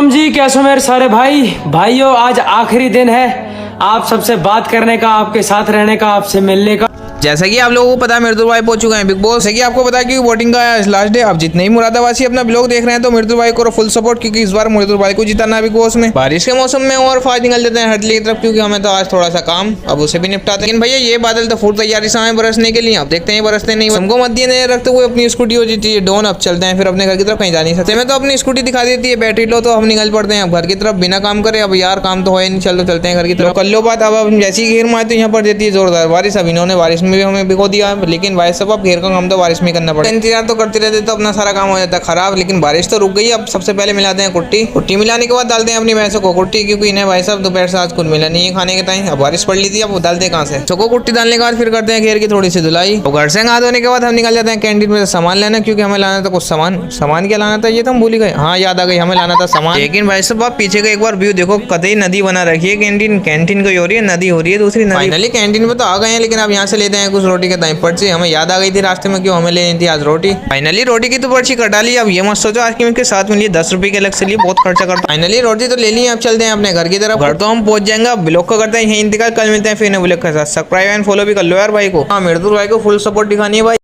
राम जी, कैसे हो मेरे सारे भाइयों। आज आखिरी दिन है आप सबसे बात करने का, आपके साथ रहने का, आपसे मिलने का। जैसा कि आप लोगों को पता है मृदुल भाई पहुंच चुके हैं बिग बॉस। जैसे कि आपको पता है कि वोटिंग का आज लास्ट डे। अब जितने ही मुरादाबादी अपना ब्लॉग देख रहे हैं तो मृदुल भाई को फुल सपोर्ट, क्योंकि इस बार मृदुल भाई को जिताना है बिग बॉस में। बारिश के मौसम में और फास्ट निकल जाते हैं हटली की तरफ, क्योंकि हमें तो आज थोड़ा सा काम अब उसे भी निपटाते हैं। लेकिन भैया ये बादल तो फूल तैयारी से हमें बरसने के लिए। अब देखते हैं बरसते नहीं। हमको मध्य नहीं रखते हुए अपनी स्कूटी हो जाती है डोन। अब चलते हैं फिर अपने घर की तरफ, कहीं जा नहीं सकते। मैं तो अपनी स्कूटी दिखा देती है बैटरी लो, तो हम निकल पड़ते हैं अब घर की तरफ बिना काम करे। अब यार काम तो है नहीं, चलो चलते हैं घर की तरफ। कर लो बात। अब जैसी घेर मारे तो यहाँ पर देती है जोरदार बारिश। अब इन्होंने बारिश में भी हमें भिगो दिया, लेकिन भाई सब अब घेर का काम तो बारिश में करना पड़ेगा। इंतजार तो करते रहते तो अपना सारा काम हो जाता है खराब। लेकिन बारिश तो रुक गई। अब सबसे पहले मिलाते हैं कुट्टी मिलाने के बाद डालते हैं अपनी भैंसों को कुट्टी, क्योंकि इन्हें भाई साहब दोपहर से आज कुछ मिला नहीं है खाने के टाइम। अब बारिश पड़ ली थी, अब वो डालते कहाँ से। चोको कुट्टी डालने के बाद फिर करते हैं घेर की थोड़ी सी धुलाई। और घर से नहा धोने के बाद हम निकल जाते हैं कैंटीन में सामान लेना, क्योंकि हमें लाना था कुछ सामान क्या लाना था ये तो हम भूल ही गए। हाँ याद आ गई, हमें लाना था सामान। लेकिन भाई साहब आप पीछे का एक बार व्यू देखो, कतई नदी बना रखी है। कैंटीन कोई हो रही है, नदी हो रही है दूसरी। फाइनली कैंटीन में तो आ गए हैं, लेकिन अब यहाँ से लेते हैं कुछ रोटी के टाइम पर्ची। हमें याद आ गई थी रास्ते में क्यों हमें लेनी थी आज रोटी। फाइनली रोटी की तो पर्ची कटा ली। अब ये मत सोचो आज की इसके साथ में लिए 10 रुपए के अलग से लिए बहुत खर्चा करता। फाइनली रोटी तो ले ली। अब चलते हैं अपने घर की तरफ। घर तो हम पहुंच जाएंगे। अब ब्लॉग को करते हैं यही इंतजार। कल मिलते हैं फिर ब्लॉग के साथ। सब्सक्राइब एंड फॉलो भी कर लो यार भाई को। हाँ मृदुल भाई को फुल सपोर्ट दिखानी है भाई।